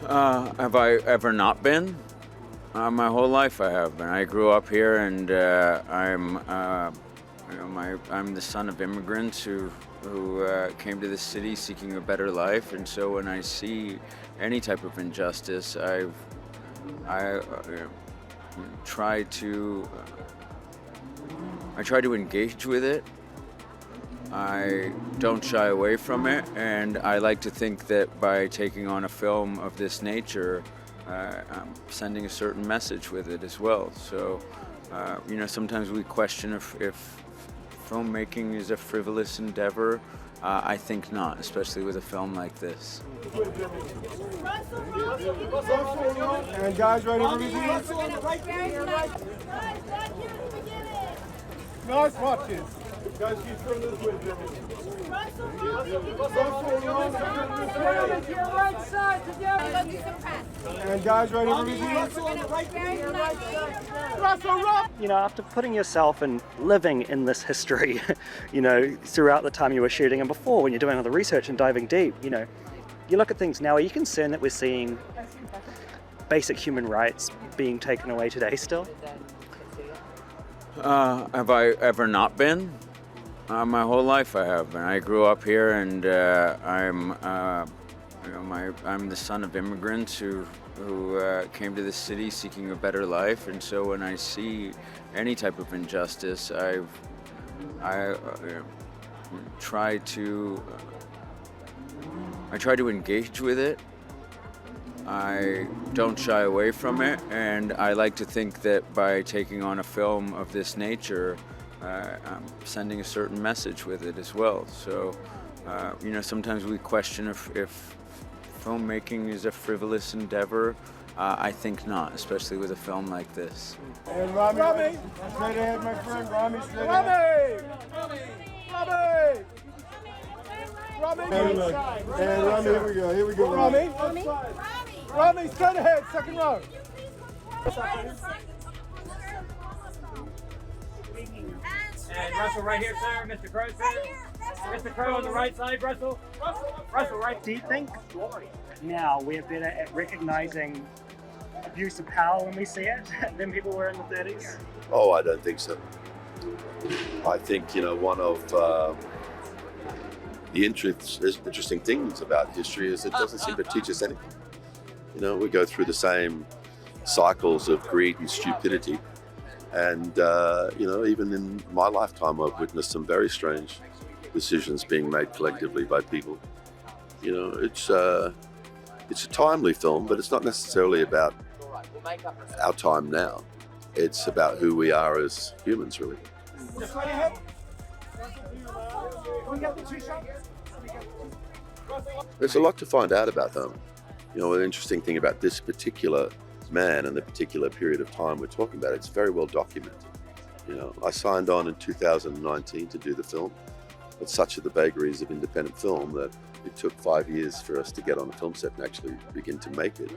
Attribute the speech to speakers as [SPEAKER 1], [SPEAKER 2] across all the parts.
[SPEAKER 1] Have I ever not been? My whole life I have been. I grew up here, and I'm the son of immigrants who came to this city seeking a better life, and so when I see any type of injustice, I try to engage with it. I don't shy away from it, and I like to think that by taking on a film of this nature, I'm sending a certain message with it as well. So, sometimes we question if filmmaking is a frivolous endeavor. I think not, especially with a film like this.
[SPEAKER 2] And guys, ready for reviews? Nice watches. Guys, keep turning this way, Jimmy. And guys, ready for reviews?
[SPEAKER 3] After putting yourself and living in this history, throughout the time you were shooting and before when you're doing all the research and diving deep, you look at things now, are you concerned that we're seeing basic human rights being taken away today still?
[SPEAKER 1] Have I ever not been? My whole life I have been. I grew up here, and I'm the son of immigrants who came to this city seeking a better life, and so when I see any type of injustice, I try to engage with it. I don't shy away from it, and I like to think that by taking on a film of this nature, I'm sending a certain message with it as well. So, sometimes we question if filmmaking is a frivolous endeavor. I think not, especially with a film like this.
[SPEAKER 2] And Rami, straight ahead, my friend. Rami, straight ahead. Rami, and Rami, here we go. Rami, straight ahead, second row.
[SPEAKER 4] And Russell right here, sir. Mr. Crowe, sir. Mr. Crowe on the right side, Russell. Russell, right.
[SPEAKER 3] Do you think now we're better at recognizing abuse of power when we see it than people were in the 30s?
[SPEAKER 5] Oh, I don't think so. I think, one of the interesting things about history is it doesn't seem to teach us anything. We go through the same cycles of greed and stupidity. And, even in my lifetime, I've witnessed some very strange decisions being made collectively by people. It's a timely film, but it's not necessarily about our time now. It's about who we are as humans, really. There's a lot to find out about them. An interesting thing about this particular man and the particular period of time we're talking about, it's very well documented. I signed on in 2019 to do the film. But such are the vagaries of independent film that it took 5 years for us to get on the film set and actually begin to make it.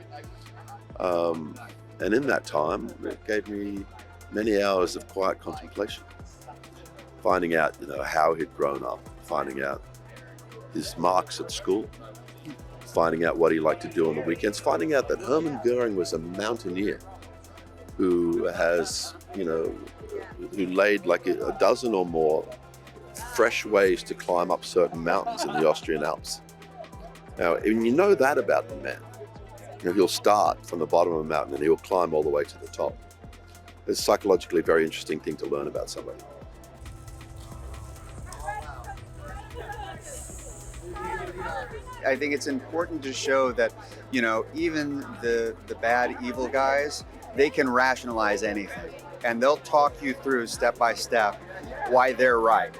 [SPEAKER 5] And in that time, it gave me many hours of quiet contemplation, finding out, how he'd grown up, finding out his marks at school, finding out what he liked to do on the weekends, finding out that Hermann Goering was a mountaineer who has, who laid like a dozen or more fresh ways to climb up certain mountains in the Austrian Alps. Now, when you know that about the man, he'll start from the bottom of a mountain and he'll climb all the way to the top. It's psychologically a very interesting thing to learn about somebody.
[SPEAKER 6] I think it's important to show that, even the bad, evil guys, they can rationalize anything. And they'll talk you through step by step why they're right.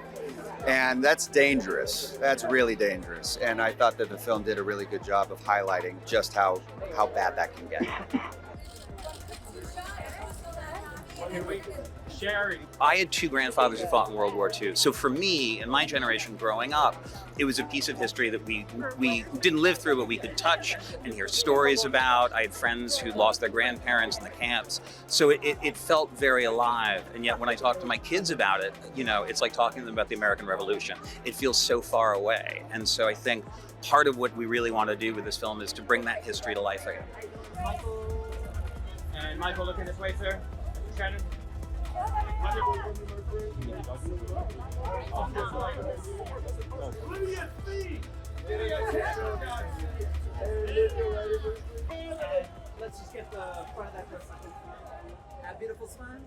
[SPEAKER 6] And that's dangerous. That's really dangerous. And I thought that the film did a really good job of highlighting just how bad that can get.
[SPEAKER 4] Sherry.
[SPEAKER 7] I had two grandfathers who fought in World War II. So for me and my generation growing up, it was a piece of history that we didn't live through, but we could touch and hear stories about. I had friends who lost their grandparents in the camps. So it felt very alive. And yet when I talk to my kids about it, you know, it's like talking to them about the American Revolution. It feels so far away. And so I think part of what we really want to do with this film is to bring that history to life again.
[SPEAKER 4] And Michael, looking this way, sir. Shannon.
[SPEAKER 8] Let's just get the front of that person. Have a beautiful smile.